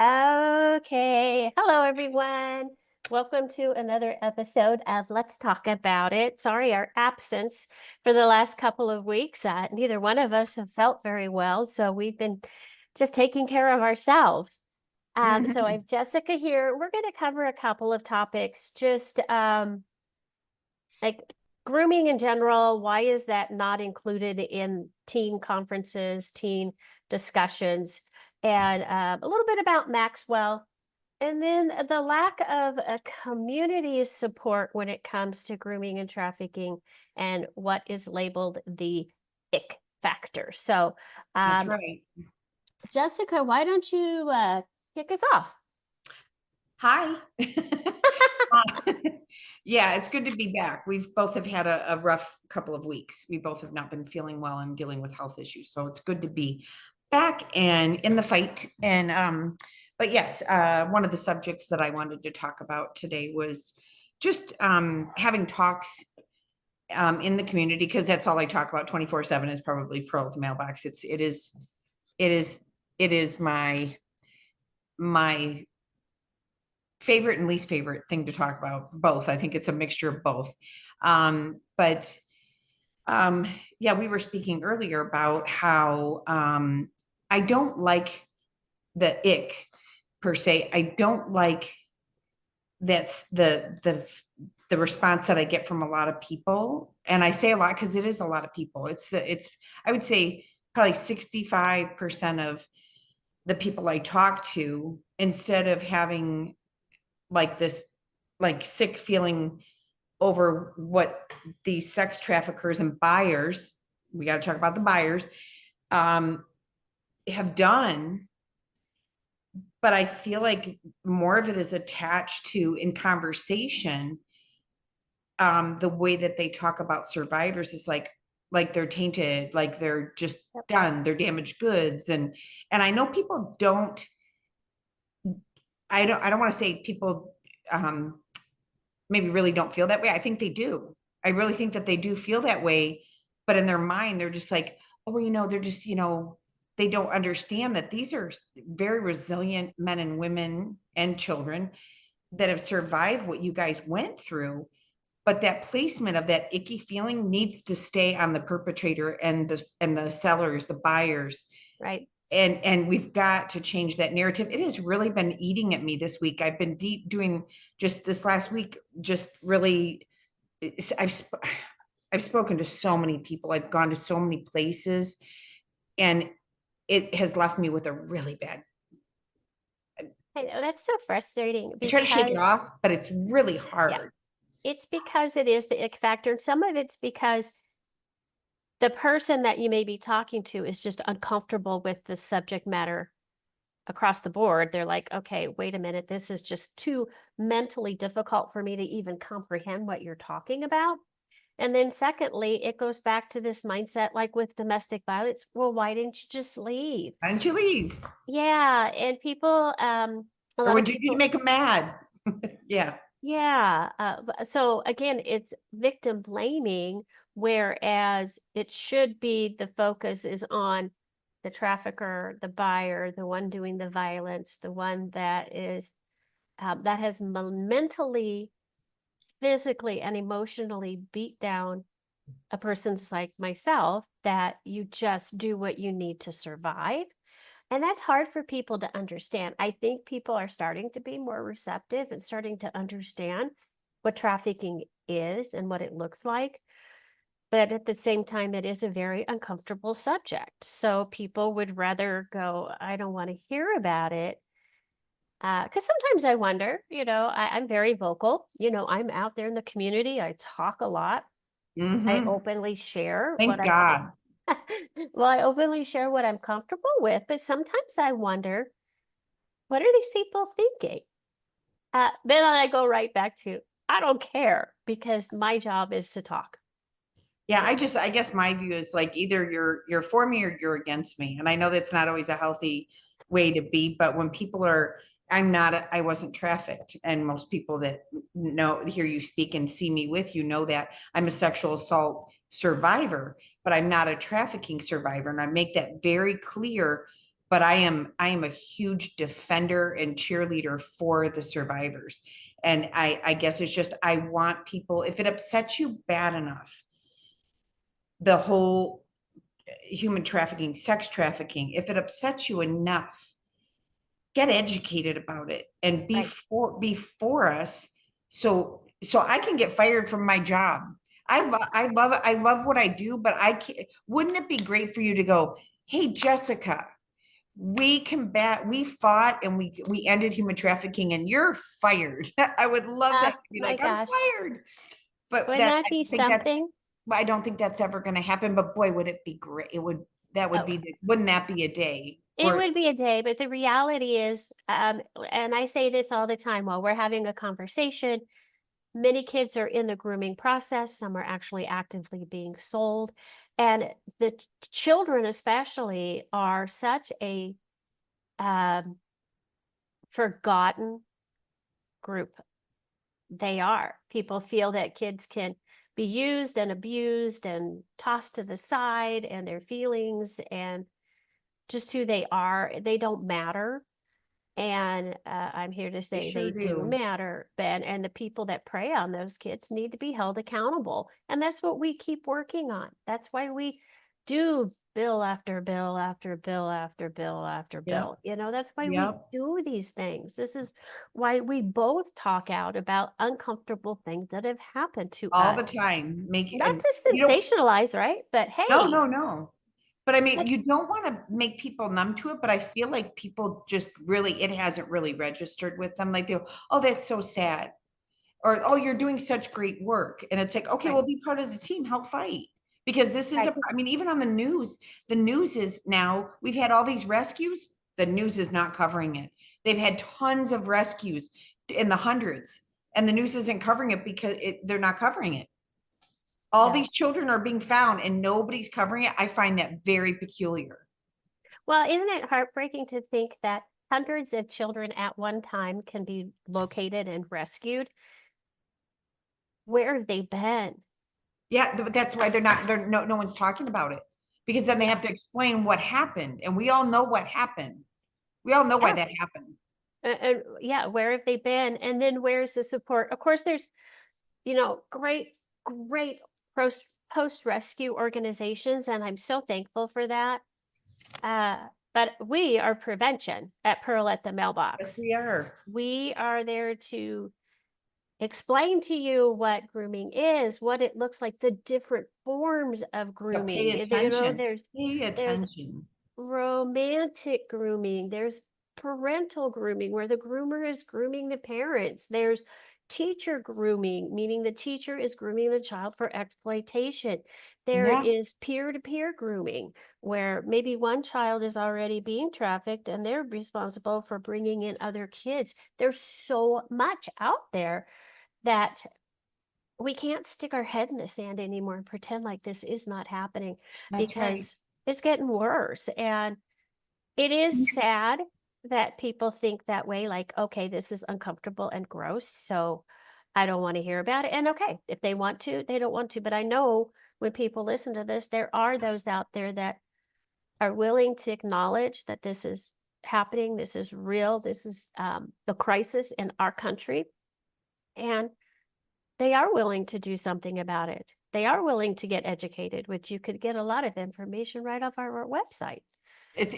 Okay. Hello, everyone. Welcome to another episode of Let's Talk About It. Sorry, our absence for the last couple of weeks. Neither one of us have felt very well, so we've been just taking care of ourselves. So I Mhm. have Jessica here. We're going to cover a couple of topics, just like grooming in general. Why is that not included in teen conferences, teen discussions, and a little bit about Maxwell, and then the lack of a community support when it comes to grooming and trafficking and what is labeled the ick factor. So, That's um, right. Jessica, why don't you kick us off? Hi. Uh, Yeah, it's good to be back. We've both have had a rough couple of weeks. We both have not been feeling well and dealing with health issues. So it's good to be back and in the fight. But yes, one of the subjects that I wanted to talk about today was just having talks in the community, because that's all I talk about 24/7 is probably Pearl's mailbox. It is, it is my favorite and least favorite thing to talk about, both. I think it's a mixture of both. But yeah, we were speaking earlier about how I don't like the ick per se. I don't like that's the response that I get from a lot of people. And I say a lot because it is a lot of people. It's I would say probably 65% of the people I talk to, instead of having like this like sick feeling over what these sex traffickers and buyers, we got to talk about the buyers, um, have done. But I feel like more of it is attached to, in conversation, the way that they talk about survivors is like they're tainted, like they're just Yep. done, they're damaged goods. And I know people don't, I don't want to say people maybe really don't feel that way. I think they do. I really think that they do feel that way, but in their mind, they're just like, oh, well, they're just, they don't understand that these are very resilient men and women and children that have survived what you guys went through. But that placement of that icky feeling needs to stay on the perpetrator and the sellers, the buyers. Right. And we've got to change that narrative. It has really been eating at me this week. I've been deep doing just this last week, just really, I've I've spoken to so many people. I've gone to so many places, and it has left me with a really bad. I know that's so frustrating I try to shake it because, off, but it's really yeah, hard. it's because it is the ick factor. And some of it's because the person that you may be talking to is just uncomfortable with the subject matter across the board. They're like, okay, wait a minute, this is just too mentally difficult for me to even comprehend what you're talking about. And then secondly, it goes back to this mindset like with domestic violence. Well, why didn't you just leave? Why don't you leave? Yeah, and people, a Or lot of would you do to people, make them mad? Yeah. yeah. So again, it's victim blaming, whereas it should be the focus is on the trafficker, the buyer, the one doing the violence, the one that is that has mentally, physically, and emotionally beat down a person's like myself, that you just do what you need to survive. And that's hard for people to understand. I think people are starting to be more receptive and starting to understand what trafficking is and what it looks like. But at the same time, it is a very uncomfortable subject. So people would rather go, I don't want to hear about it. Because sometimes I wonder, I'm very vocal. I'm out there in the community. I talk a lot. I Hmm. openly share what Thank I'm God. well, I openly share what I'm comfortable with, but sometimes I wonder, what are these people thinking? Then I go right back to, I don't care because my job is to talk. Yeah, I guess my view is like either you're for me or you're against me. And I know that's not always a healthy way to be, but when people are, I wasn't trafficked. And most people that know, hear you speak and see me with you know that I'm a sexual assault survivor, but I'm not a trafficking survivor. And I make that very clear but I am a huge defender and cheerleader for the survivors. And I guess it's just, I want people, if it upsets you bad enough, the whole human trafficking, sex trafficking, if it upsets you enough, get educated about it and Right. before us, so I can get fired from my job. I love what I do, but I can't. Wouldn't it be great for you to go, hey, Jessica, we fought and we ended human trafficking and you're fired. I would love that to be My like, I'm gosh. fired. But Wouldn't that that I be don't think that something? I don't think that's ever going to happen. But boy, would it be great. That would Oh, be wouldn't that be a day? it would be a day, but the reality is, and I say this all the time while we're having a conversation, many kids are in the grooming process. Some are actually actively being sold. And the children especially are such a um, forgotten group. They are. People feel that kids can be used and abused and tossed to the side, and their feelings and just who they are, they don't matter. And I'm here to They say sure they do do. matter, Ben, and the people that prey on those kids need to be held accountable. And that's what we keep working on. That's why we do bill after bill after bill after bill after Yep. bill. You know, that's why we Yep. do these things. This is why we both talk out about uncomfortable things that have happened to All the us. time. Not And to you don't, sensationalize, right? But no, hey, no, no. But I mean, but you don't want to make people numb to it, but I feel like people just really, it hasn't really registered with them. Like they go, oh, that's so sad. Or, oh, you're doing such great work. And it's like, okay, right, well, be part of the team, help fight. Because this is right. I mean, even on the news is now, we've had all these rescues. The news is not covering it. They've had tons of rescues in the hundreds, and the news isn't covering it because they're not covering it. All No. these children are being found and nobody's covering it. I find that very peculiar. Well, isn't it heartbreaking to think that hundreds of children at one time can be located and rescued? Where have they been? Yeah, but that's why they're no one's talking about it, because then they Yeah, have to explain what happened, and we all know what happened. We all know why yeah. that happened. And yeah, where have they been? And then where's the support? Of course, there's, great post rescue organizations, and I'm so thankful for that. Uh, but we are prevention at Pearl at the Yes, Mailbox. we are. We are there to explain to you what grooming is, what it looks like, the different forms of But pay grooming. attention. There's Pay there's attention. romantic grooming, there's parental grooming where the groomer is grooming the parents. There's teacher grooming, meaning the teacher is grooming the child for exploitation. There Yeah, is peer-to-peer grooming where maybe one child is already being trafficked and they're responsible for bringing in other kids. There's so much out there that we can't stick our head in the sand anymore and pretend like this is not happening, that's right. because it's getting worse. And it is sad that people think that way, like, okay, this is uncomfortable and gross, so I don't want to hear about it. And okay, if they want to, they don't want to. But I know when people listen to this, there are those out there that are willing to acknowledge that this is happening, this is real, this is the crisis in our country. And they are willing to do something about it. They are willing to get educated, which you could get a lot of information right off our website. It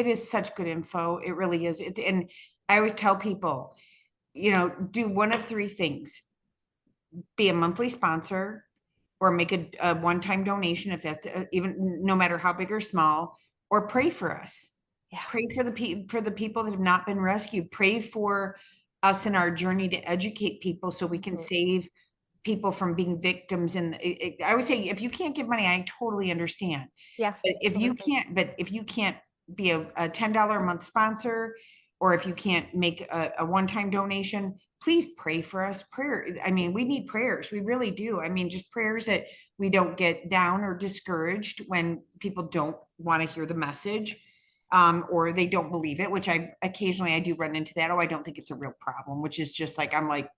is such good info. It really is. And I always tell people, do one of three things: be a monthly sponsor, or make a one-time donation, if that's even, no matter how big or small, or pray for us. Yeah. Pray for the people that have not been rescued. Pray for us in our journey to educate people so we can Mhm. save people from being victims. And I always say, if you can't give money, I totally understand. Yeah, absolutely. But if you can't be a $10 a month sponsor, or if you can't make a one-time donation, please pray for us. Prayer, I mean, we need prayers. We really do. I mean, just prayers that we don't get down or discouraged when people don't want to hear the message, or they don't believe it, which I do run into that. Oh, I don't think it's a real problem, which is just like, I'm like,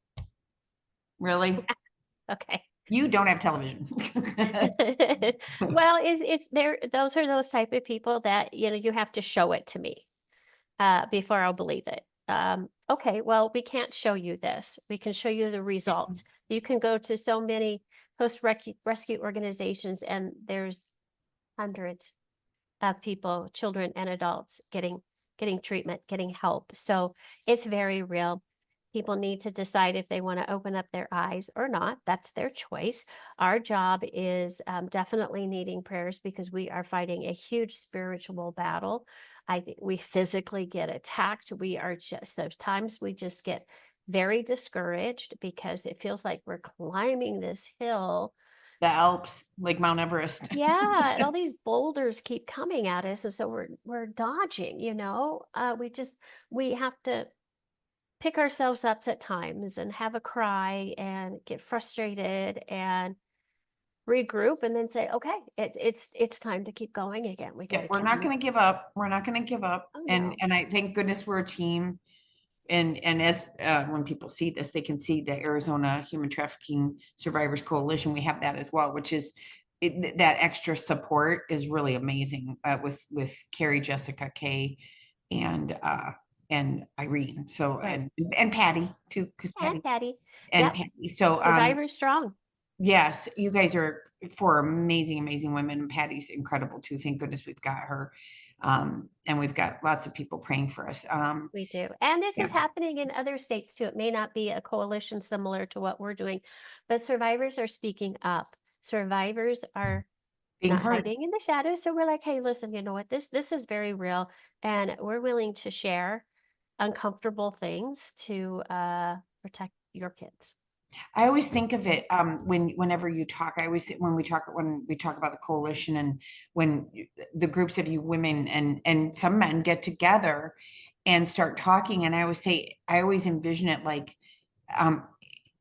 really? Okay. You don't have television. Well, it's there, those are those type of people that, you have to show it to me before I'll believe it. Okay, well, we can't show you this. We can show you the results. You can go to so many post-rescue organizations, and there's hundreds of people, children and adults, getting treatment, getting help. So it's very real. People need to decide if they want to open up their eyes or not. That's their choice. Our job is definitely needing prayers, because we are fighting a huge spiritual battle. I think we physically get attacked. We are just, those times we just get very discouraged because it feels like we're climbing this hill. The Alps, like Mount Everest. Yeah, and all these boulders keep coming at us, and so we're dodging, we have to pick ourselves up at times and have a cry and get frustrated and regroup, and then say, okay, it's time to keep going again. We got Yeah, to we're keep not going to give up. We're not going to give up. Oh, And no. I thank goodness we're a team. And as when people see this, they can see the Arizona Human Trafficking Survivors Coalition. We have that as well, which is that extra support is really amazing with Carrie, Jessica K, and Irene. So Right. and Patty too, because And Patty. and Yep. Patty. So Survivor strong. yes, you guys are four amazing, amazing women, and Patty's incredible too. Thank goodness we've got her. And we've got lots of people praying for us. We do. And this Yeah, is happening in other states too. It may not be a coalition similar to what we're doing, but survivors are speaking up. Survivors are being not heard. hiding in the shadows. So we're like, hey, listen, you know what? This is very real, and we're willing to share uncomfortable things to protect your kids. I always think of it whenever you talk. I always when we talk about the coalition, and when the groups of you women and some men get together and start talking. And I always say, I always envision it like um,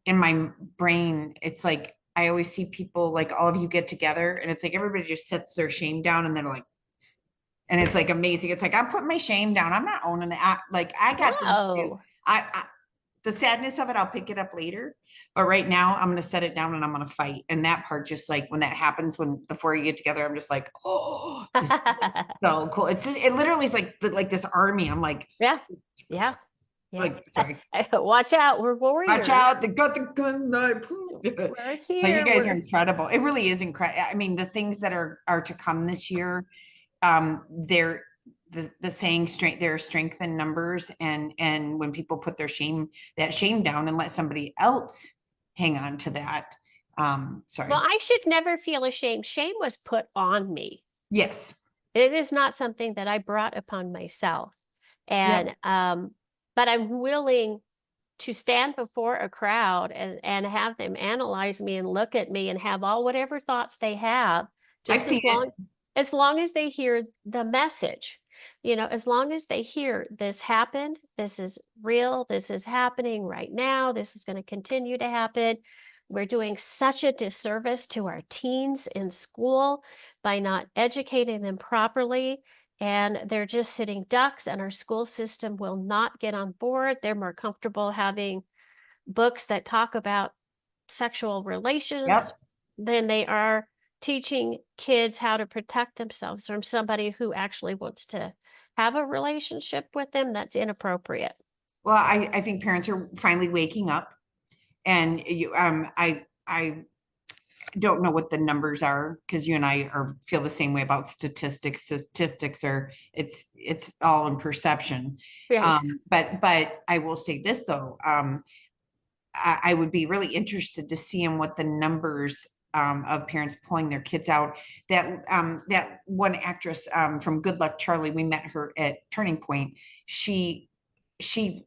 in my brain. It's like I always see people like all of you get together, and it's like everybody just sets their shame down, and they're like, and it's like amazing. It's like I'm putting my shame down. I'm not owning it. Like I got things to do. Whoa. I the sadness of it, I'll pick it up later. But right now, I'm going to set it down and I'm going to fight. And that part, just like when that happens, when the four of you get together, I'm just like, oh, this is so cool. It's just, it literally is like this army. I'm like, Yeah. Yeah. Yeah. like, sorry, Watch out. We're watch warriors. out. They got the gun. We're But you here. guys are incredible. It really is incredible. I mean, the things that are to come this year, they're the saying strength, there are strength in numbers. And when people put that shame down and let somebody else hang on to that. Sorry. Well, I should never feel ashamed. Shame was put on me. Yes. It is not something that I brought upon myself. Yep. And but I'm willing to stand before a crowd and have them analyze me and look at me and have all whatever thoughts they have, I've just seen it. as long as they hear the message. As long as they hear this happened, this is real, this is happening right now, this is going to continue to happen. We're doing such a disservice to our teens in school by not educating them properly, and they're just sitting ducks, and our school system will not get on board. They're more comfortable having books that talk about sexual relations Yep. than they are teaching kids how to protect themselves from somebody who actually wants to have a relationship with them that's inappropriate. Well, I think parents are finally waking up, and I don't know what the numbers are, because you and I feel the same way about statistics. Statistics are it's all in perception. Right. But I will say this though, I would be really interested to see in what the numbers of parents pulling their kids out. That one actress from Good Luck Charlie, we met her at Turning Point. She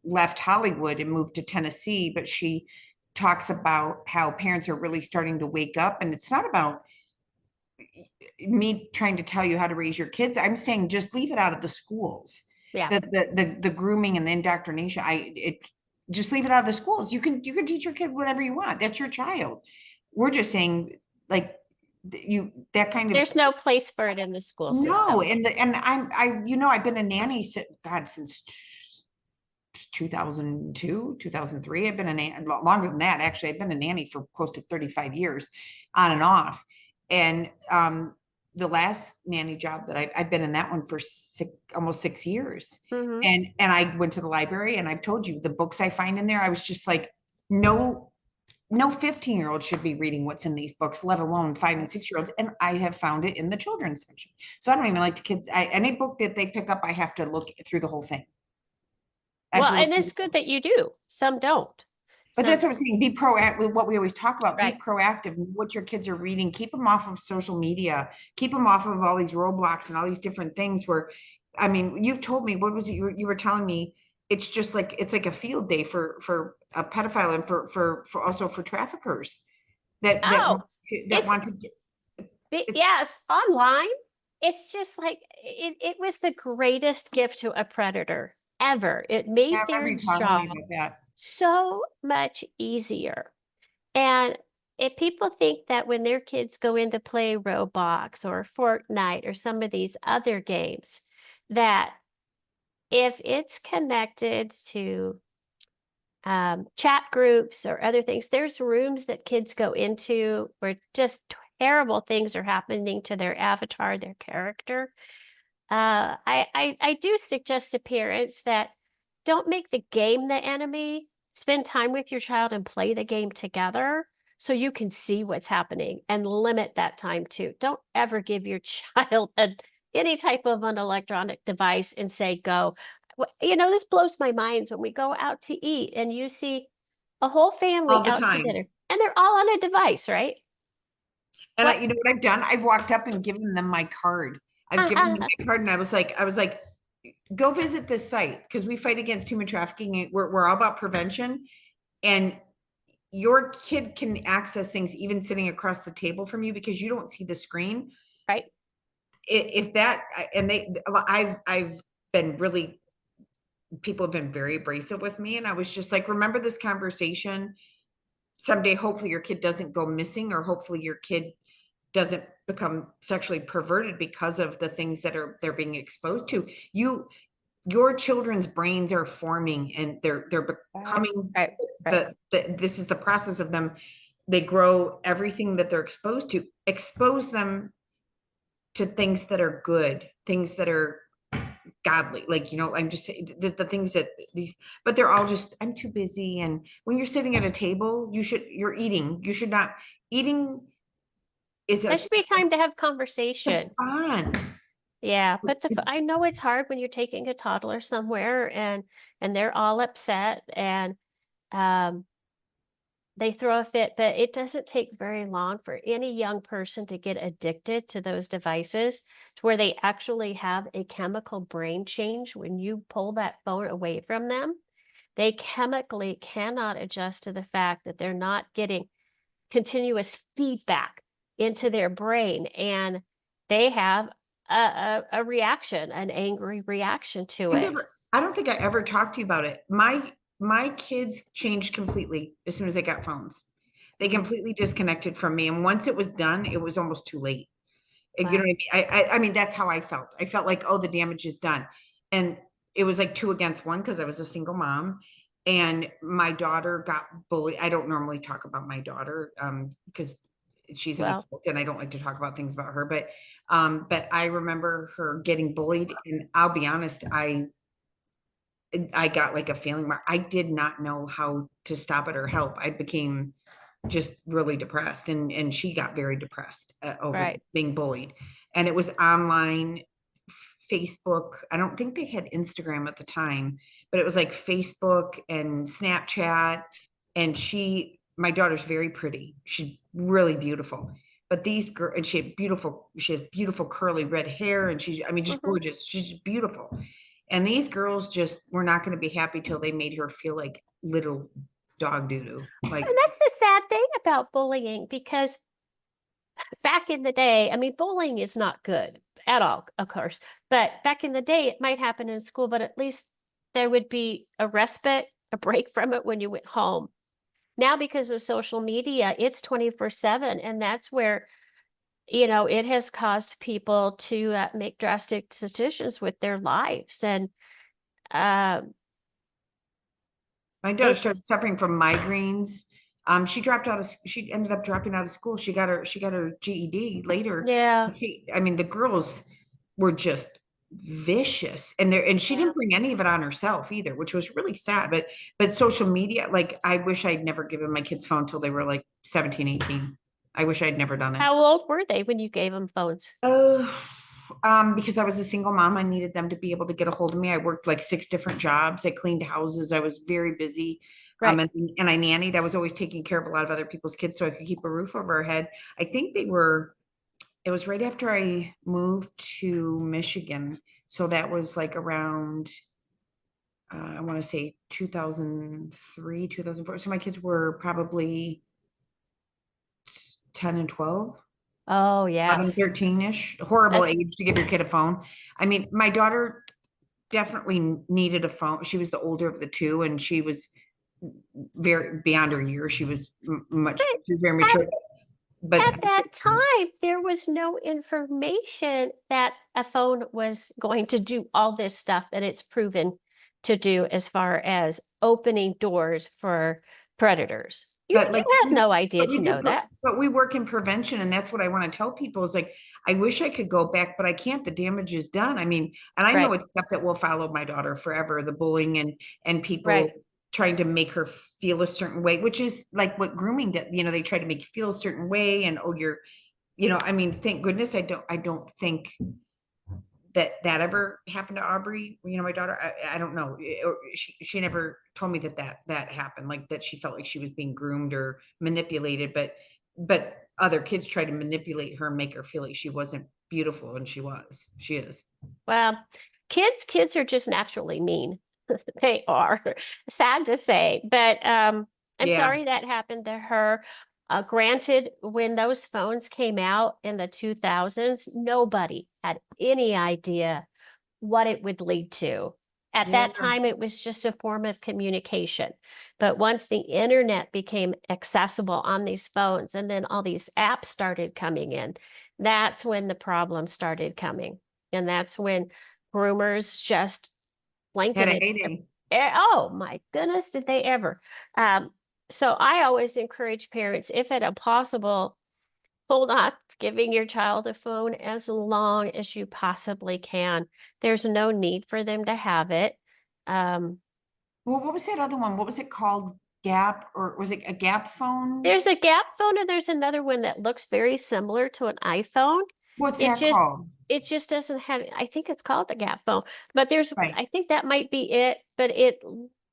left Hollywood and moved to Tennessee, but she talks about how parents are really starting to wake up, and it's not about me trying to tell you how to raise your kids. I'm saying just leave it out of the schools. Yeah. The grooming and the indoctrination. Just leave it out of the schools. You can teach your kid whatever you want. That's your child. We're just saying like that kind of There's no place for it in the school system. no. And I've been a nanny since 2002, 2003. I've been a nanny longer than that. Actually, I've been a nanny for close to 35 years on and off. And the last nanny job that I've been in that one for almost 6 years. Mhm. And I went to the library, and I've told you the books I find in there, I was just like, no 15-year-old should be reading what's in these books, let alone 5 and 6-year-olds. And I have found it in the children's section. So I don't even like to kids. Any book that they pick up, I have to look through the whole thing. I have Well, to look and it's good that you do. Some don't. But that's Some, what I'm saying. Be proactive. What we always talk about, be right. proactive. What your kids are reading, keep them off of social media, keep them off of all these Roblox and all these different things where, I mean, you've told me, what was it? You were telling me it's just like, it's like a field day for a pedophile and for also for traffickers that Oh, want to, that it's want to get, it's yes, online. It's just like it was the greatest gift to a predator ever. It I made remember their you telling me job about that. so much easier. And if people think that when their kids go into play Roblox or Fortnite or some of these other games, that if it's connected to chat groups or other things, there's rooms that kids go into where just terrible things are happening to their avatar, their character. I do suggest to parents that don't make the game the enemy. Spend time with your child and play the game together so you can see what's happening and limit that time too. Don't ever give your child any type of an electronic device and say, go. You know, this blows my mind when we go out to eat and you see a whole family All the out to time. dinner and they're all on a device, right? And What? you know what I've done? I've walked up and given them my card. I've given them my card, and I was like, go visit this site because we fight against human trafficking. We're all about prevention, and your kid can access things even sitting across the table from you because you don't see the screen. Right? If that and they, I've been really, people have been very abrasive with me, and I was just like, remember this conversation. Someday, hopefully, your kid doesn't go missing, or hopefully, your kid doesn't become sexually perverted because of the things that they're being exposed to. Your children's brains are forming, and they're becoming Right. Right. this is the process of them. They grow everything that they're exposed to. Expose them to things that are good, things that are godly. Like, I'm just saying the things that these, but they're all just, I'm too busy. And when you're sitting at a table, you're eating. You should not eating is There a should be time to have the conversation. bond. Yeah, but It's I know it's hard when you're taking a toddler somewhere and they're all upset and um they throw a fit, but it doesn't take very long for any young person to get addicted to those devices to where they actually have a chemical brain change when you pull that phone away from them. They chemically cannot adjust to the fact that they're not getting continuous feedback into their brain and they have a reaction, an angry reaction to it. I don't think I ever talked to you about it. My kids changed completely as soon as they got phones. They Mhm. completely disconnected from me. And once it was done, it was almost too late. You know Wow. what I mean? I mean, that's how I felt. I felt like, oh, the damage is done. And it was like 2 against 1 because I was a single mom. And my daughter got bullied. I don't normally talk about my daughter because she's an Well, adult and I don't like to talk about things about her. But I remember her getting bullied. And I'll be honest, I got like a feeling where I did not know how to stop it or help. I became just really depressed, and she got very depressed over right. being bullied. And it was online, Facebook. I don't think they had Instagram at the time, but it was like Facebook and Snapchat. And my daughter's very pretty. She's really beautiful. But these girls, and she has beautiful curly red hair, and I mean, just Mhm. gorgeous. She's just beautiful. And these girls just were not going to be happy till they made her feel like little dog doo doo. Like, And that's the sad thing about bullying because back in the day, I mean, bullying is not good at all, of course, but back in the day, it might happen in school, but at least there would be a respite, a break from it when you went home. Now, because of social media, it's 24/7, and that's where, it has caused people to make drastic decisions with their lives. And um, My daughter It's, started suffering from migraines. She ended up dropping out of school. She got her GED later. yeah, I mean, the girls were just vicious, and she yeah. didn't bring any of it on herself either, which was really sad. But social media, like, I wish I'd never given my kids phone until they were like 17, 18. I wish I'd never done it. How old were they when you gave them phones? Oh, because I was a single mom, I needed them to be able to get a hold of me. I worked like 6 different jobs. I cleaned houses. I was very busy. Right. And I nannied. I was always taking care of a lot of other people's kids so I could keep a roof over our head. I think it was right after I moved to Michigan. So that was like around, I want to say 2003, 2004. So my kids were probably 10 and 12. Oh, yeah. 11, 13-ish, horrible That's, age to give your kid a phone. I mean, my daughter definitely needed a phone. She was the older of the two, and she was very beyond her years. She was but she was very at mature. But At that time, there was no information that a phone was going to do all this stuff that it's proven to do as far as opening doors for predators. but You like had no idea but to we do know that. but we work in prevention, and that's what I want to tell people is like, I wish I could go back, but I can't. The damage is done. I mean, and I know Right, it's stuff that will follow my daughter forever, the bullying and people right. trying to make her feel a certain way, which is like what grooming did. They try to make you feel a certain way, and oh, I mean, thank goodness I don't think that ever happened to Aubrey, my daughter. I don't know. She never told me that happened, like that she felt like she was being groomed or manipulated, but other kids tried to manipulate her and make her feel like she wasn't beautiful, and she is. Well, kids are just naturally mean. They are. Sad to say, but I'm Yeah, sorry that happened to her. Granted, when those phones came out in the 2000s, nobody had any idea what it would lead to. At yeah. that time, it was just a form of communication. But once the internet became accessible on these phones and then all these apps started coming in, that's when the problem started coming. And that's when groomers just Had a blanketed. heyday. Oh my goodness, did they ever? Um, so I always encourage parents, if at all possible, hold off giving your child a phone as long as you possibly can. There's no need for them to have it. Um, Well, what was that other one? What was it called? Gap, or was it a Gap phone? there's a Gap phone and there's another one that looks very similar to an iPhone. What's It that just called? it just doesn't have, I think it's called the Gap phone, but there's, Right. I think that might be it, but it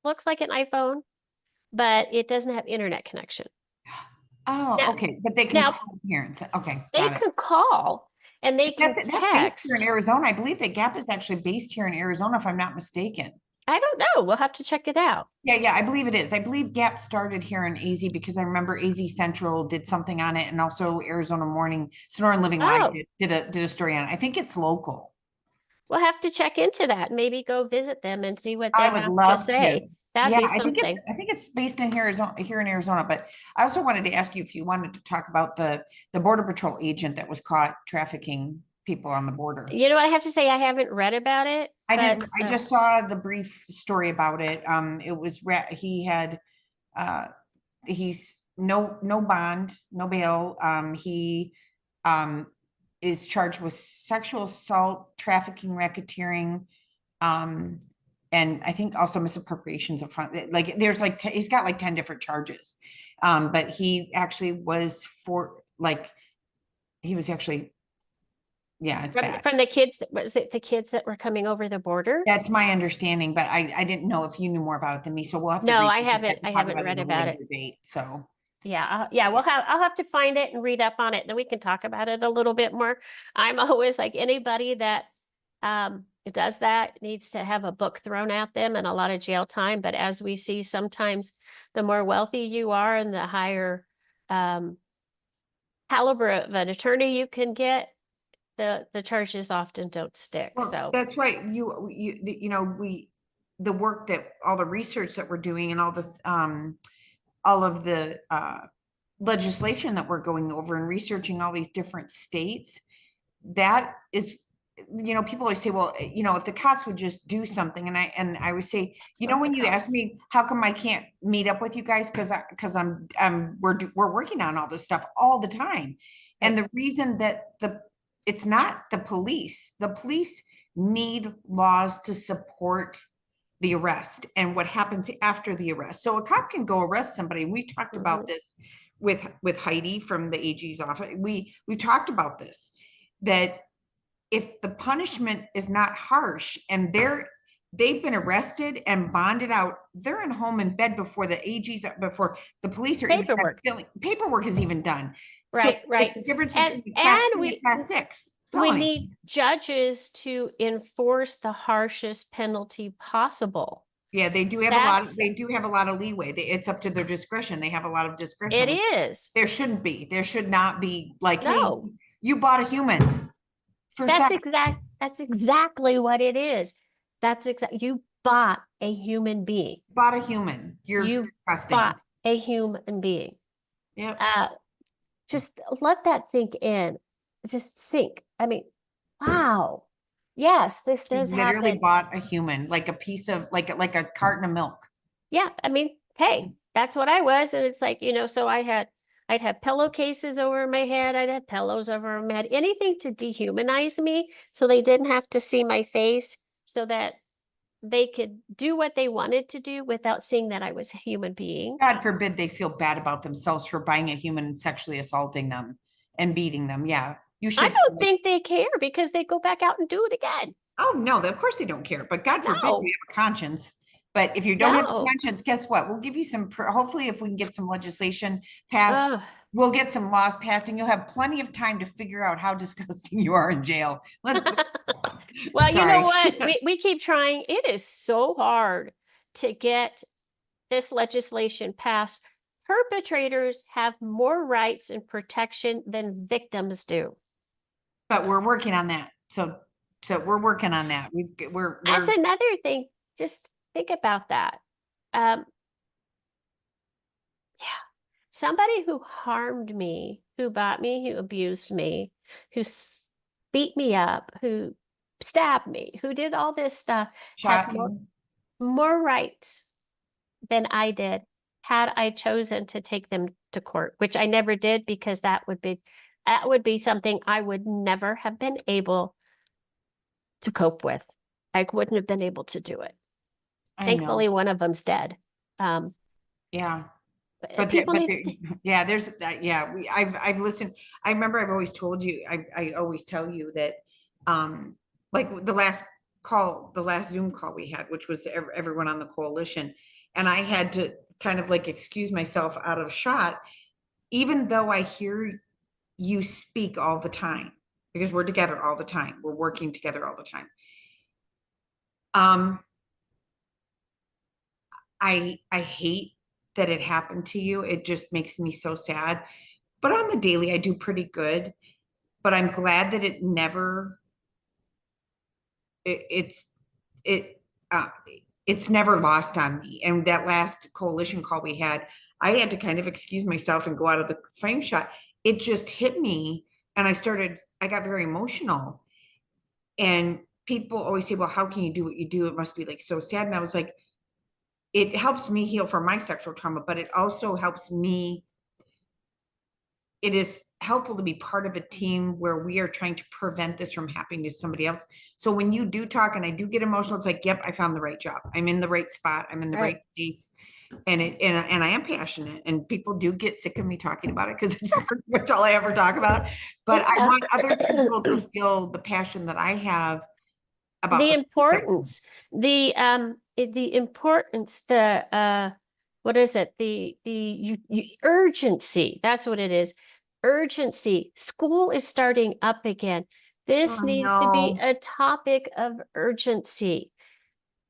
looks like an iPhone, but it doesn't have internet connection. Oh, Now, okay. But they can now call parents. Okay, they got it. can call and they can That's based here in text. Arizona. I believe that Gap is actually based here in Arizona, if I'm not mistaken. I don't know. We'll have to check it out. Yeah, yeah, I believe it is. I believe Gap started here in AZ because I remember AZ Central did something on it, and also Arizona Morning, Sonora and Living Live Oh, did a story on it. I think it's local. we'll have to check into that. Maybe go visit them and see what I they would have to love to. say. That'd Yeah, be something. I think it's based in here in Arizona. But I also wanted to ask you if you wanted to talk about the Border Patrol agent that was caught trafficking people on the border. You know, I have to say I haven't read about it, I didn't, but I just saw the brief story about it. It was, he had, uh, he's no bond, no bail. He, um, is charged with sexual assault, trafficking, racketeering, um, and I think also misappropriations of fund. Like, there's like, he's got like 10 different charges. But he actually was he was actually, yeah, it's bad. from the kids, was it the kids that were coming over the border? That's my understanding, but I didn't know if you knew more about it than me, so we'll have to No, read I that haven't. and I talk haven't about it read at a about later it. date, so. Yeah, yeah, I'll have to find it and read up on it. Then we can talk about it a little bit more. I'm always like anybody that does that needs to have a book thrown at them and a lot of jail time. But as we see, sometimes the more wealthy you are and the higher um caliber of an attorney you can get, the charges often don't stick. Well, So that's right, the work that, all the research that we're doing and all of the, legislation that we're going over and researching all these different states, that is people always say, well, if the cops would just do something, and I would say, It's not the when you ask cops. me, how come I can't meet up with you guys? Because we're working on all this stuff all the time. And Right. the reason that it's not the police. The police need laws to support the arrest and what happens after the arrest. So a cop can go arrest somebody. We talked about Mhm. this with Heidi from the AG's office. We talked about this, that if the punishment is not harsh and they've been arrested and bonded out, they're in home in bed before before the police are even Paperwork. paperwork is even done. So Right, it's right. the difference And between a class and 3 and a class 6 we felony. need judges to enforce the harshest penalty possible. Yeah, they do have That's a lot of leeway. It's up to their discretion. They have a lot of it discretion. is. There should not be like, hey, No, you bought a human for sex. that's exactly what it is. That's exact you bought a human being. Bought a human. You're You disgusting. bought a human being. Yep. Uh, just let that sink in. Just sink. I mean, wow. Yes, this She does literally happen. bought a human, like a piece of like a carton of milk. Yeah, I mean, hey, that's what I was. And it's like, so I'd have pillowcases over my head, I'd have pillows over my head, anything to dehumanize me so they didn't have to see my face, so that they could do what they wanted to do without seeing that I was a human being. God forbid they feel bad about themselves for buying a human and sexually assaulting them and beating them. Yeah. You I should feel don't like, think they care because they go back out and do it again. oh no, of course they don't care. But God forbid No, you have a conscience. But if you don't have a no. conscience, guess what? We'll give you hopefully if we can get some legislation passed, Ugh. we'll get some laws passed and you'll have plenty of time to figure out how disgusting you are in jail. Well, you know Sorry. what? We keep trying. It is so hard to get this legislation passed. Perpetrators have more rights and protection than victims do. But we're working on that. So we're working on that. That's We're another thing. Just think about that. Um, yeah, somebody who harmed me, who bought me, who abused me, beat me up, who stabbed me, who did all this stuff, had shocking. more rights than I did had I chosen to take them to court, which I never did because that would be something I would never have been able to cope with. I wouldn't have been able to do it. I know. Thankfully, one of them's dead. Um, Yeah. People But need to there, think, yeah, there's that. Yeah, I've listened. I remember I've always told you, I always tell you that, um, like the last Zoom call we had, which was everyone on the coalition, and I had to kind of like excuse myself out of shot, even though I hear you speak all the time because we're together all the time. We're working together all the time. Um, I hate that it happened to you. It just makes me so sad. But on the daily, I do pretty good. But I'm glad that it never it, it's it uh it's never lost on me. And that last coalition call we had, I had to kind of excuse myself and go out of the frame shot. It just hit me and I got very emotional. And people always say, well, how can you do what you do? It must be like so sad. And I was like, it helps me heal from my sexual trauma, but it also helps me. It is helpful to be part of a team where we are trying to prevent this from happening to somebody else. So when you do talk and I do get emotional, it's like, yep, I found the right job. I'm in the right spot. I'm in the right right. place. And I am passionate and people do get sick of me talking about it because it's pretty much all I ever talk about. But I Yeah. want other people to feel the passion that I have about The the importance, the importance, what is it? Urgency. That's what it is. Urgency. School is starting up again. oh This needs to be no. a topic of urgency.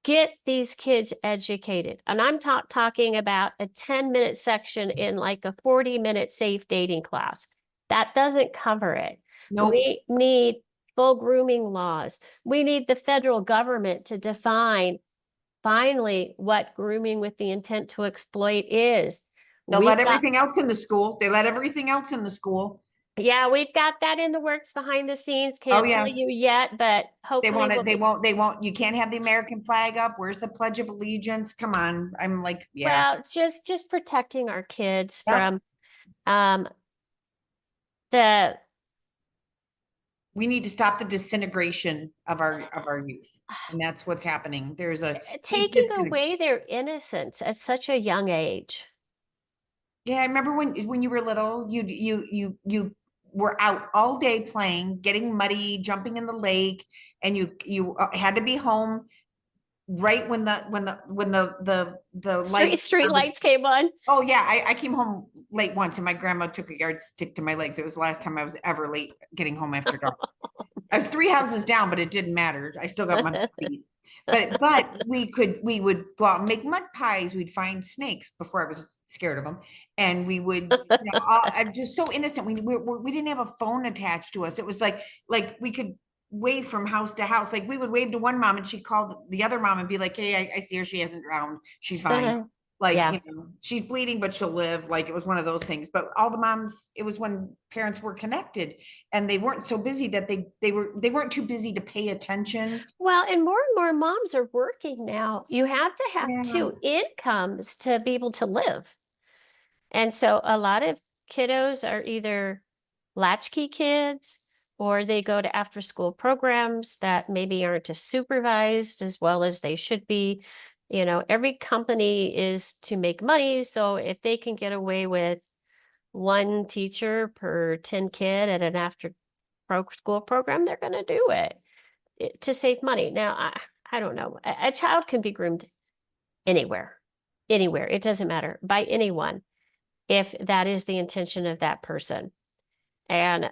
Get these kids educated. And I'm talking about a 10-minute section in like a 40-minute safe dating class. That doesn't cover it. Nope. We need full grooming laws. We need the federal government to define finally what grooming with the intent to exploit is. They'll let We've got everything else in the school. They let everything else in the school. Yeah, we've got that in the works behind the scenes. Oh, Can't tell yes. you yet, but They hopefully want we'll it. be. They won't, you can't have the American flag up. Where's the Pledge of Allegiance? Come on. I'm like, yeah. Well, just protecting our kids Yep. from um the We need to stop the disintegration of our youth. And that's what's happening. There's a big taking away their innocence at such a young age. Yeah, I remember when you were little, you were out all day playing, getting muddy, jumping in the lake, and you had to be home right when the Street light street started. lights came on. Oh yeah, I came home late once, and my grandma took a yardstick to my legs. It was the last time I was ever late getting home after dark. I was three houses down, but it didn't matter. I still got my feet. But we would go out and make mud pies. We'd find snakes before I was scared of them, and we would. I'm just so innocent. We didn't have a phone attached to us. It was like we could wave from house to house. Like we would wave to one mom, and she'd call the other mom and be like, "Hey, I see her. She hasn't drowned. She's fine." Like, Yeah. you know, she's bleeding, but she'll live. Like it was one of those things. But all the moms, it was when parents were connected and they weren't so busy that they weren't too busy to pay attention. Well, and more moms are working now. You have to have Yeah. two incomes to be able to live. And so a lot of kiddos are either latchkey kids or they go to after school programs that maybe aren't as supervised as well as they should be. You know, every company is to make money. So if they can get away with one teacher per 10 kid at an after school program, they're going to do it to save money. Now, I don't know. A child can be groomed anywhere, anywhere. It doesn't matter by anyone if that is the intention of that person. And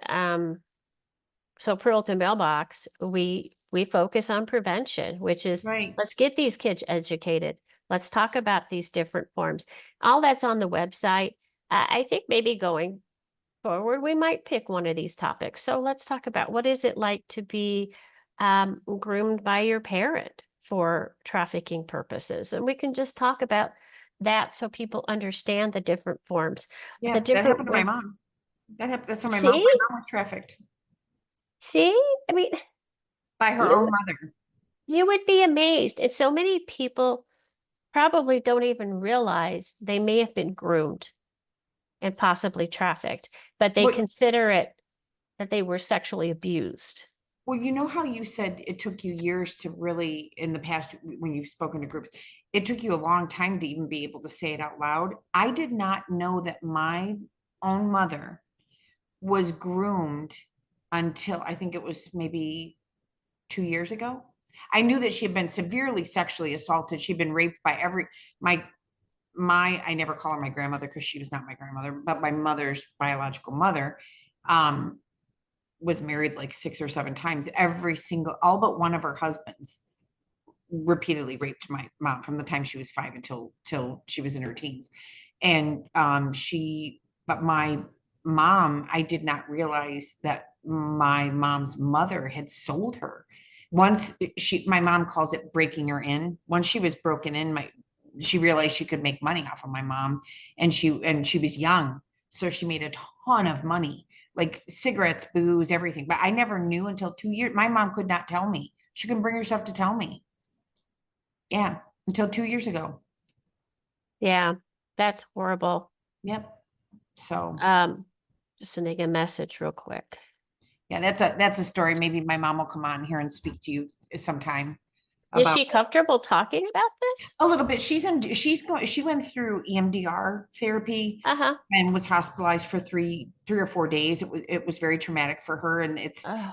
so Pearl to Mailbox, we focus on prevention, which is Right. let's get these kids educated. Let's talk about these different forms. All that's on the website. I think maybe going forward, we might pick one of these topics. So let's talk about what is it like to be groomed by your parent for trafficking purposes. And we can just talk about that so people understand the different forms, the Yeah, that different happened to my way. mom. That's how See, my mom was trafficked see, I mean, by her you own mother. you would be amazed. And so many people probably don't even realize they may have been groomed and possibly trafficked, but they Well, consider it that they were sexually abused. well, you know how you said it took you years to really, in the past, when you've spoken to groups, it took you a long time to even be able to say it out loud. I did not know that my own mother was groomed until I think it was maybe 2 years ago. I knew that she had been severely sexually assaulted. She'd been raped by my I never call her my grandmother because she was not my grandmother, but my mother's biological mother um was married like 6 or 7 times. Every single, all but one of her husbands repeatedly raped my mom from the time she was 5 until till she was in her teens. And but my mom, I did not realize that my mom's mother had sold her. Once my mom calls it breaking her in. Once she was broken in, she realized she could make money off of my mom, and she was young, so she made a ton of money, like cigarettes, booze, everything. But I never knew until 2 years. My mom could not tell me. She couldn't bring herself to tell me. Yeah, until 2 years ago. Yeah, that's horrible. Yep. So Just sending a message real quick. yeah, that's a story. Maybe my mom will come on here and speak to you sometime Is about she comfortable talking about this? a little bit. She went through EMDR therapy Uh-huh. and was hospitalized for 3 or 4 days. It was very traumatic for her, and Uh,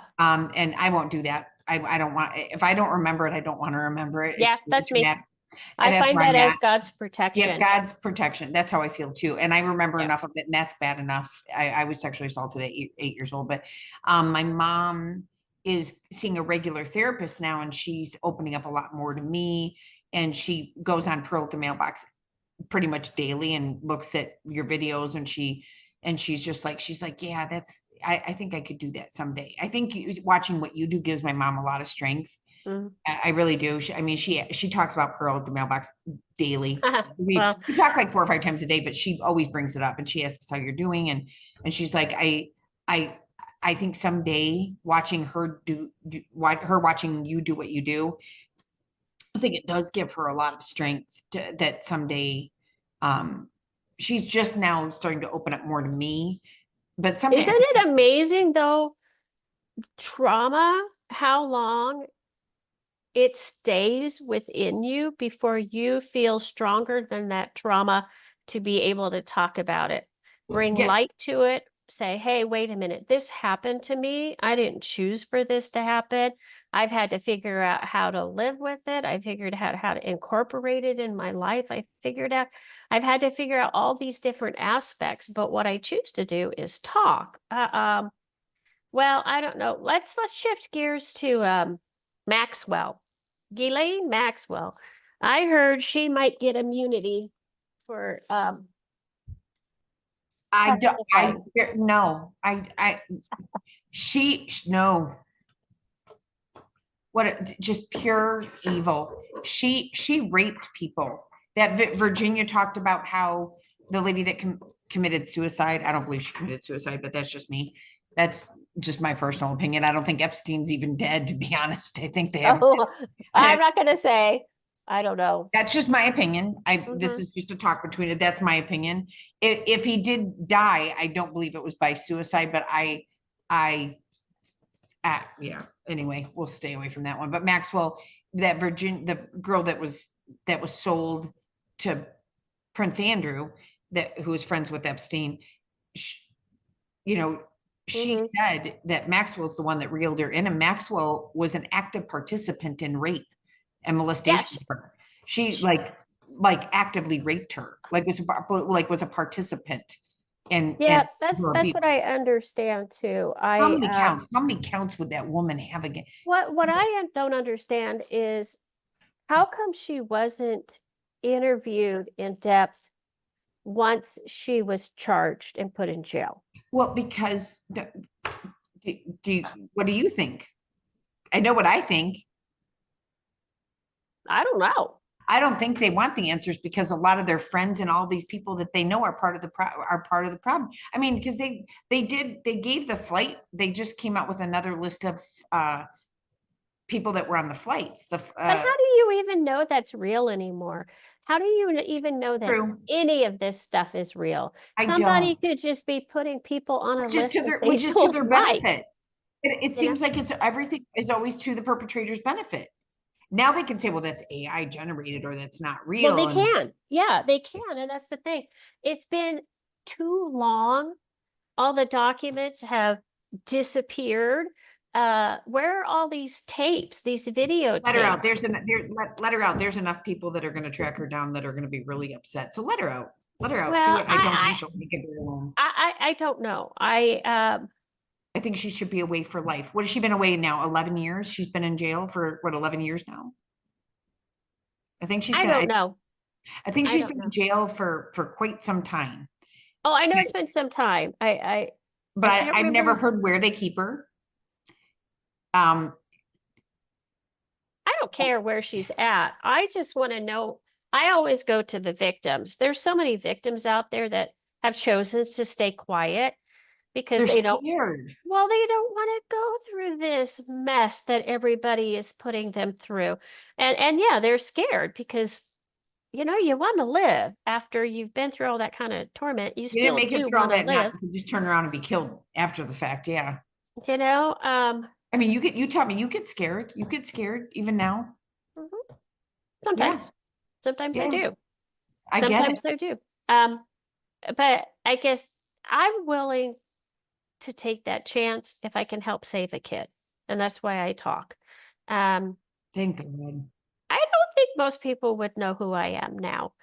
and I won't do that. I don't want, if I don't remember it, I don't want to remember it. yeah, It's really that's me. traumatic, and I that's find where I'm that at. as God's Yep, protection. God's protection. That's how I feel too. And I remember Yeah. enough of it, and that's bad enough. I was sexually assaulted at 8 years old, but my mom is seeing a regular therapist now, and she's opening up a lot more to me. And she goes on Pearl at the Mailbox pretty much daily and looks at your videos, and she's just like, yeah, I think I could do that someday. I think watching what you do gives my mom a lot of strength. Mm. I really do. I mean, she talks about Pearl at the Mailbox daily. Well, We talk like 4 or 5 times a day, but she always brings it up, and she asks how you're doing, and she's like, I, I think someday watching her watching you do what you do, I think it does give her a lot of strength that someday, she's just now starting to open up more to me, but someday, Isn't it amazing though, trauma, how long it stays within you before you feel stronger than that trauma to be able to talk about it. Bring yes, light to it, say, hey, wait a minute, this happened to me. I didn't choose for this to happen. I've had to figure out how to live with it. I figured out how to incorporate it in my life. I've had to figure out all these different aspects, but what I choose to do is talk. Well, I don't know. Let's shift gears to Maxwell. Ghislaine Maxwell. I heard she might get immunity for I don't, testifying. no, no, just pure evil. She raped people. That Virginia talked about how the lady that committed suicide, I don't believe she committed suicide, but that's just me. That's just my personal opinion. I don't think Epstein's even dead, to be honest. I think they have, Oh, I'm not gonna say. I don't know. that's just my opinion. This Hmm. is just a talk between it. That's my opinion. If he did die, I don't believe it was by suicide, but I yeah, anyway, we'll stay away from that one. But Maxwell, the girl that was sold to Prince Andrew, who was friends with Epstein, sh you know, she Hmm. said that Maxwell's the one that reeled her in, and Maxwell was an active participant in rape and molestation Yes. of her. She Sh- actively raped her, was a participant in Yeah, her that's abuse. what I understand too. How many counts? How many counts would that woman have again? What I don't understand is how come she wasn't interviewed in depth once she was charged and put in jail? Well, because what do you think? I know what I think. I don't know. I don't think they want the answers because a lot of their friends and all these people that they know are part of the problem. I mean, because they gave the flight. They just came out with another list of people that were on the flights. But how do you even know that's real anymore? How do you even know that True. any of this stuff is real? I Somebody don't. could just be putting people on a list that they Which is to don't their like, benefit. It you know? seems like it's everything is always to the perpetrator's benefit. Now they can say, well, that's AI generated or that's not Well, they real. And can. Yeah, they can. And that's the thing. It's been too long. All the documents have disappeared. Where are all these tapes, these let her out. videotapes? Let her out. There's enough people that are going to track her down that are going to be really upset. So let her out. Let her out. See Well, what I don't think she'll make it very long. I don't know. I think she should be away for life. What has she been away now? 11 years? She's been in jail for what, 11 years now? I think she's I been, don't know. I think I she's don't been in know. jail for quite some time. Oh, I know it's been some time. But I can't I've never remember. heard where they keep her. Um, I don't care where she's at. I just want to know. I always go to the victims. There's so many victims out there that have chosen to stay quiet because they're they don't, scared. well, they don't want to go through this mess that everybody is putting them through. And yeah, they're scared because you want to live after you've been through all that kind of torment. You You didn't still make it do through all want to that live, not to just turn around and be killed after the fact. Yeah. you know? I mean, you tell me, you get scared. You get scared even now. Mhm. Yeah. Sometimes. Sometimes I Yeah. do. I get it. Sometimes I do. Um, but I guess I'm willing to take that chance if I can help save a kid. And that's why I talk. Um, Thank God. I don't think most people would know who I am now.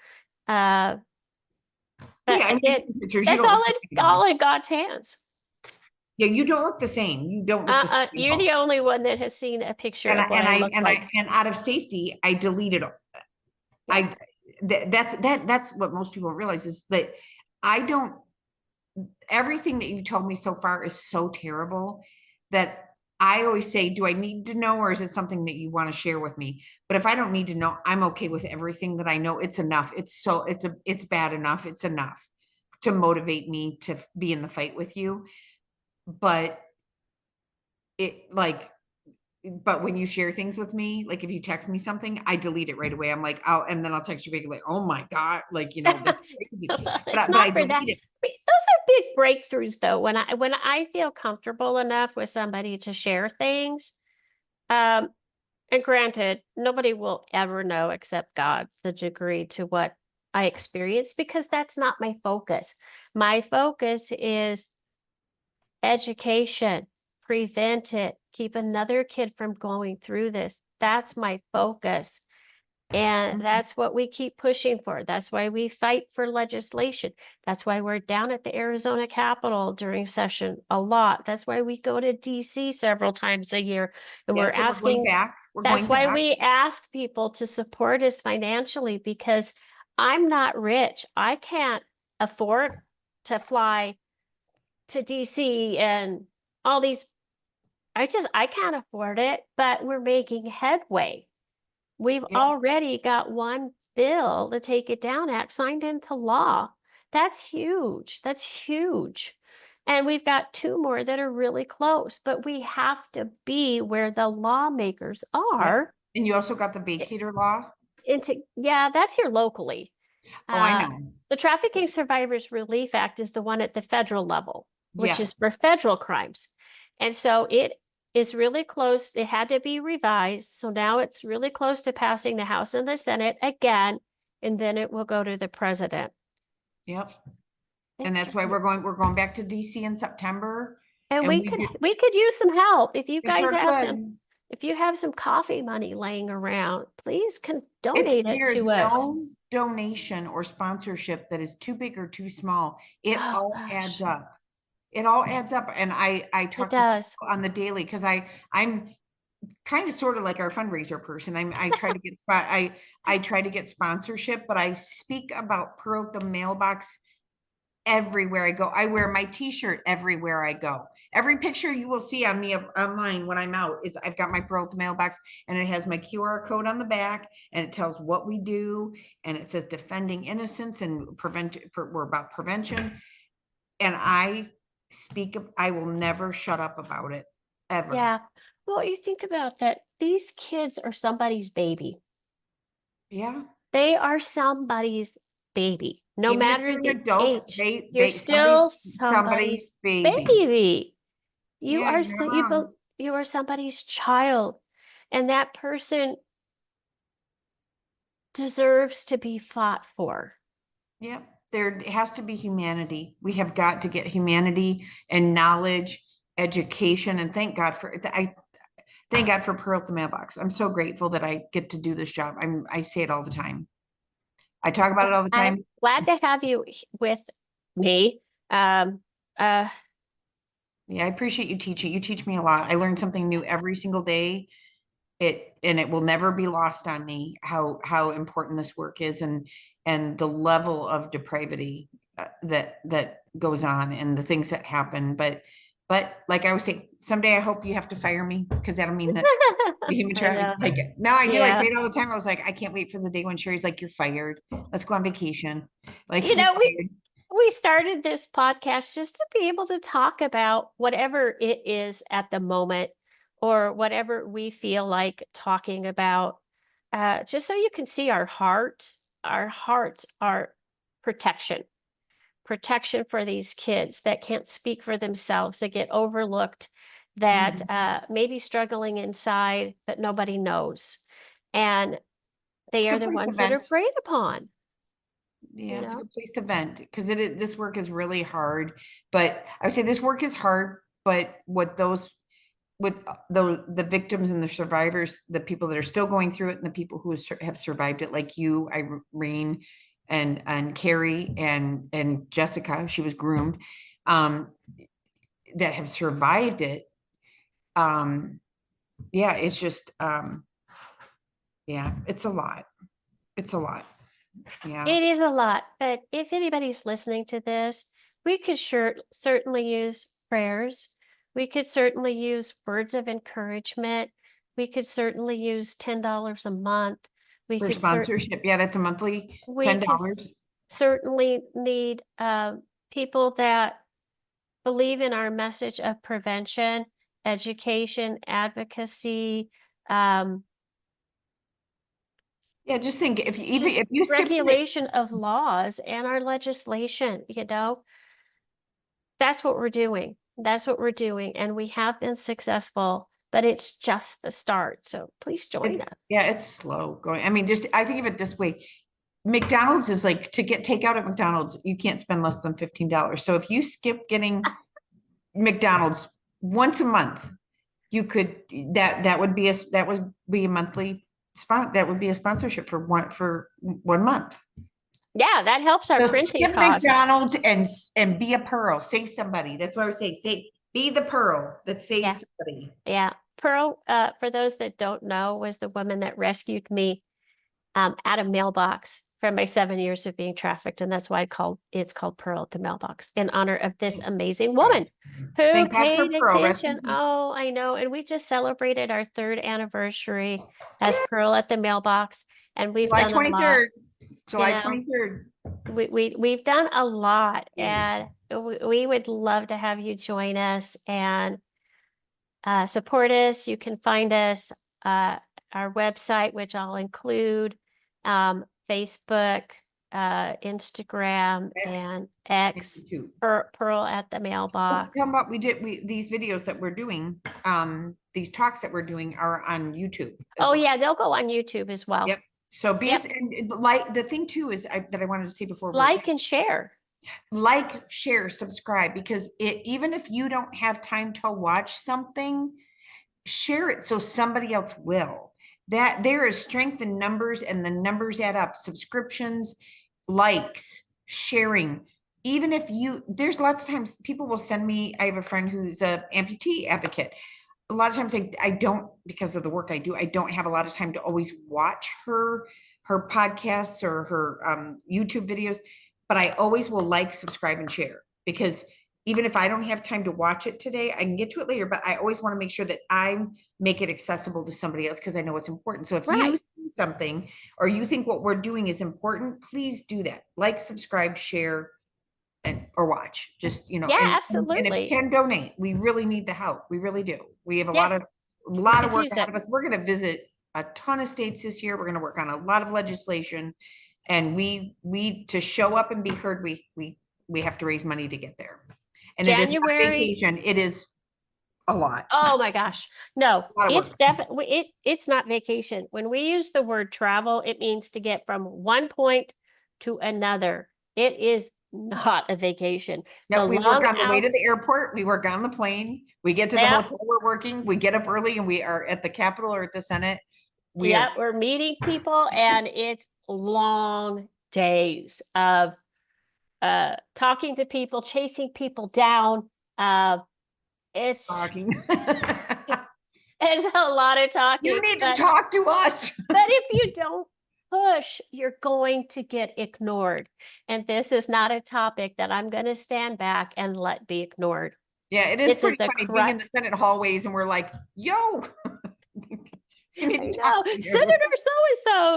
Uh, Oh, but yeah, I mean, I've again, seen pictures. You that's don't look the same at all. all in God's hands. Yeah, you don't look the same. You don't look the same at You're the all. only one that has seen a picture And I, of what and I I look and like. I and out of safety, I deleted. Yeah. I that's what most people don't realize is that I don't. Everything that you've told me so far is so terrible that I always say, do I need to know, or is it something that you want to share with me? But if I don't need to know, I'm okay with everything that I know. It's enough. It's bad enough. It's enough to motivate me to be in the fight with you. but it like, but when you share things with me, like if you text me something, I delete it right away. I'm like, oh, and then I'll text you back like, oh my God, like, that's crazy. It's But I not for that. delete it. Those are big breakthroughs though. When I feel comfortable enough with somebody to share things, um, and granted, nobody will ever know except God the degree to what I experience because that's not my focus. My focus is education, prevent it, keep another kid from going through this. That's my focus. And that's what we keep pushing for. That's why we fight for legislation. That's why we're down at the Arizona Capitol during session a lot. That's why we go to DC several times a year. And we're Yes, and we're going asking, back. We're that's going why back. we ask people to support us financially because I'm not rich. I can't afford to fly to DC and all these. I can't afford it, but we're making headway. We've Yeah. already got one bill, the Take It Down Act, signed into law. That's huge. That's huge. And we've got two more that are really close, but we have to be where the lawmakers Yep. are. And you also got the vacator law. Yeah, that's here locally. Oh, I Uh, know. the Trafficking Survivors Relief Act is the one at the federal level, which is Yes. for federal crimes. And so it is really close. It had to be revised. So now it's really close to passing the House and the Senate again, and then it will go to the president. Yep. It And that's why we're going back to DC in September. And And we could use some help. If you we guys sure have some, could. if you have some coffee money laying around, please can It's, donate it there is to us. no donation or sponsorship that is too big or too small. It Oh all adds gosh, up. It all adds up. And I it talk to does. people on the daily because I'm kind of sort of like our fundraiser person. I try to get I try to get sponsorship, but I speak about Pearl the Mailbox everywhere I go. I wear my t-shirt everywhere I go. Every picture you will see on me online when I'm out is I've got my Pearl at the Mailbox and it has my QR code on the back and it tells what we do and it says defending innocence and we're about prevention. And I will never shut up about it ever. Yeah. Well, you think about that. These kids are somebody's baby. Yeah. They are somebody's baby, no Even if matter they're an the adult, age. You're still somebody's somebody's baby. baby. You Yeah, are you're not wrong. you are somebody's child, and that person deserves to be fought for. Yeah, there has to be humanity. We have got to get humanity and knowledge, education, and I thank God for Pearl at the Mailbox. I'm so grateful that I get to do this job. I say it all the time. I talk about it all the I'm time. glad to have you with me. Um, uh, Yeah, I appreciate you teaching. You teach me a lot. I learn something new every single day. It will never be lost on me how important this work is and the level of depravity that goes on and the things that happen. But like I was saying, someday I hope you have to fire me because that'll mean that the human I traffic. know. Like no, I do. I Yeah. say it all the time. I was like, I can't wait for the day when Sheri's like, you're fired. Let's go on vacation. Like You you're know, fired. we started this podcast just to be able to talk about whatever it is at the moment or whatever we feel like talking about. Just so you can see our hearts. Our hearts are protection. Protection for these kids that can't speak for themselves, that get overlooked, that Mhm. may be struggling inside, but nobody knows. And It's they a are good the place to ones that are vent. preyed upon, you Yeah, it's a know? good place to vent because this work is really hard. But I would say this work is hard, but what those with the victims and the survivors, the people that are still going through it, and the people who have survived it, like you, Irene, and Carrie and Jessica, she was groomed, um, that have survived it. Um, yeah, it's just yeah, it's a lot. It's a lot. Yeah. It is a lot, but if anybody's listening to this, we could certainly use prayers. We could certainly use words of encouragement. We could certainly use $10 a month. We For could sponsorship, yeah, that's a monthly we could $10. certainly need people that believe in our message of prevention, education, advocacy, Yeah, just think if you, even just if you skip the, regulation of laws and our legislation, that's what we're doing. That's what we're doing. And we have been successful, but it's just the start. So please join us. yeah, it's slow going. I mean, just I think of it this way. McDonald's is like to get takeout at McDonald's, you can't spend less than $15. So if you skip getting McDonald's once a month, you could that would be a monthly spot. That would be a sponsorship for 1 month. Yeah, that helps our So printing skip costs. McDonald's and be a pearl, save somebody. That's what I would say. Be the pearl that saves somebody. Yeah. Pearl, for those that don't know, was the woman that rescued me at a mailbox from my 7 years of being trafficked. And that's why it's called Pearl at the Mailbox in honor of this amazing woman who Thank God for paid Pearl. Rest in attention. peace. Oh, I know. And we just celebrated our 3rd anniversary as Pearl at the Mailbox. And we've July done a lot. 23rd. July 23rd. We've done a lot, Yes. and we would love to have you join us and support us. You can find us our website, which I'll include, Facebook, Instagram, X. and X, YouTube. Pearl at the Mailbox. Tell 'em what these videos that we're doing, these talks that we're doing are on YouTube. Oh yeah, they'll go on YouTube as well. Yep. So and like the thing too is that I wanted to say before Like and share. Like, share, subscribe, because even if you don't have time to watch something, share it so somebody else will. That there is strength in numbers, and the numbers add up. Subscriptions, likes, sharing. Even if there's lots of times people will send me, I have a friend who's a amputee advocate. A lot of times I don't, because of the work I do, I don't have a lot of time to always watch her podcasts or her YouTube videos, but I always will like, subscribe, and share, because even if I don't have time to watch it today, I can get to it later, but I always want to make sure that I make it accessible to somebody else, because I know it's important. So if you see something or you think what we're doing is important, please do that. Like, subscribe, share, or watch. Just, Yeah, absolutely. And if you can donate, we really need the help. We really do. We have a lot of work ahead of us. We're going to visit a ton of states this year. We're going to work on a lot of legislation, and we to show up and be heard, we have to raise money to get there. And January, it is not vacation. It is a lot. Oh my gosh. No, it's definitely, it's not vacation. When we use the word travel, it means to get from one point to another. It is not a vacation. No, we work on the way to the airport. We work on the plane. We get to the hotel we're working. We get up early and we are at the Capitol or at the Senate. We're meeting people, and it's long days of talking to people, chasing people down. It's talking. It's a lot of talking. You need to talk to us. But if you don't push, you're going to get ignored. And this is not a topic that I'm going to stand back and let be ignored. Yeah, it is pretty funny being in the Senate hallways and we're like, yo. Senator so-and-so,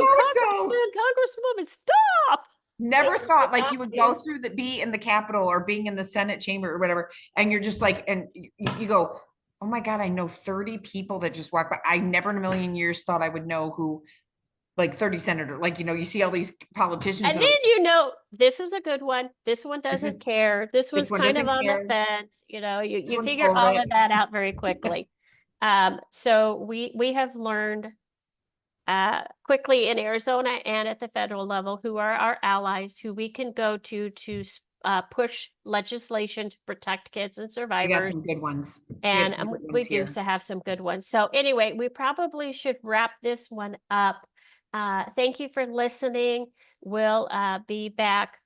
Congresswoman, stop. Never thought like you would go through be in the Capitol or being in the Senate chamber or whatever, and you're just like, and you go, oh my God, I know 30 people that just walk by. I never in a million years thought I would know who, like 30 senators, like, you see all these politicians. And then, this is a good one. This one doesn't care. This one's kind of on the fence. You figure all of that out very quickly. So we have learned quickly in Arizona and at the federal level who are our allies, who we can go to push legislation to protect kids and survivors. We got some good ones. And we do have some good ones. So anyway, we probably should wrap this one up. Thank you for listening. We'll be back,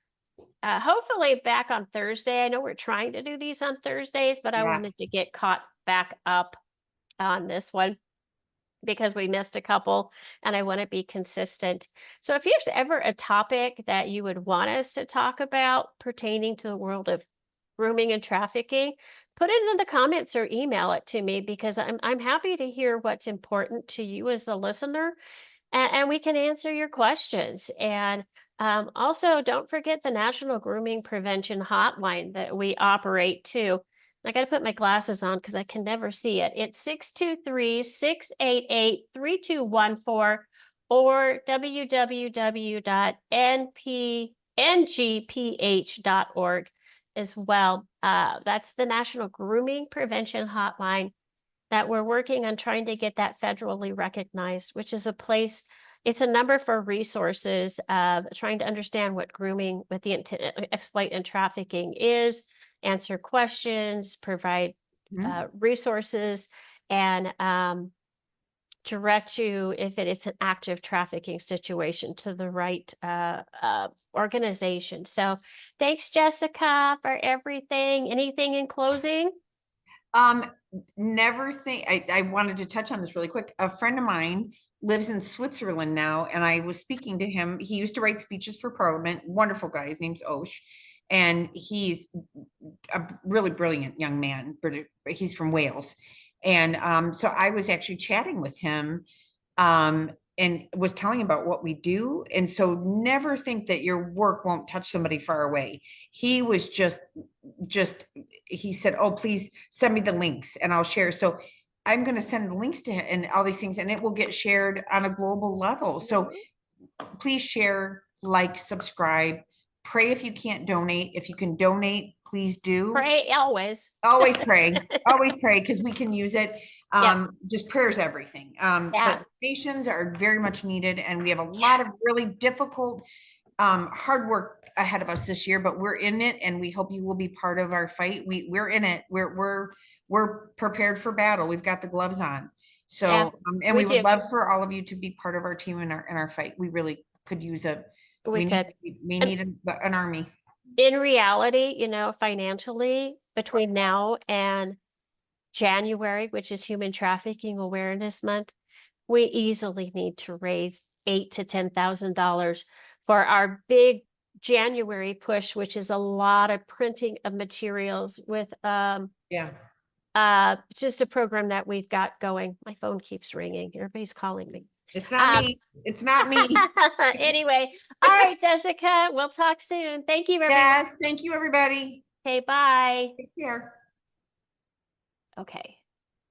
hopefully back on Thursday. I know we're trying to do these on Thursdays, but I wanted to get caught back up on this one because we missed a couple and I want to be consistent. So if there's ever a topic that you would want us to talk about pertaining to the world of grooming and trafficking, put it in the comments or email it to me, because I'm happy to hear what's important to you as a listener, and we can answer your questions. And also don't forget the National Grooming Prevention Hotline that we operate too. I got to put my glasses on because I can never see it. It's 623-688-3214 or www.ngph.org as well. That's the National Grooming Prevention Hotline that we're working on trying to get that federally recognized, which is a place, it's a number for resources of trying to understand what grooming with the intent exploit and trafficking is, answer questions, provide resources, and direct you if it is an active trafficking situation to the right organization. So thanks, Jessica, for everything. Anything in closing? Um, never think, I wanted to touch on this really quick. A friend of mine lives in Switzerland now, and I was speaking to him. He used to write speeches for Parliament. Wonderful guy. His name's Osh, and he's a really brilliant young man. He's from Wales. And so I was actually chatting with him and was telling about what we do. And so never think that your work won't touch somebody far away. He was just he said, oh, please send me the links and I'll share. So I'm going to send the links to him and all these things, and it will get shared on a global level. So please share, like, subscribe, pray. If you can't donate, if you can donate, please do. Pray always. Always pray, because we can use it. Just prayer is everything. But donations are very much needed, and we have a lot of really difficult, hard work ahead of us this year, but we're in it, and we hope you will be part of our fight. We're in it. We're prepared for battle. We've got the gloves on. So, and we would love for all of you to be part of our team in our fight. We really could use we need an army. In reality, financially, between now and January, which is Human Trafficking Awareness Month, we easily need to raise $8,000 to $10,000 for our big January push, which is a lot of printing of materials with just a program that we've got going. My phone keeps ringing. Everybody's calling me. It's not me. It's not me. Anyway, all right, Jessica, we'll talk soon. Thank you, everyone. Yes, thank you, everybody. Okay, bye. Take care. Okay.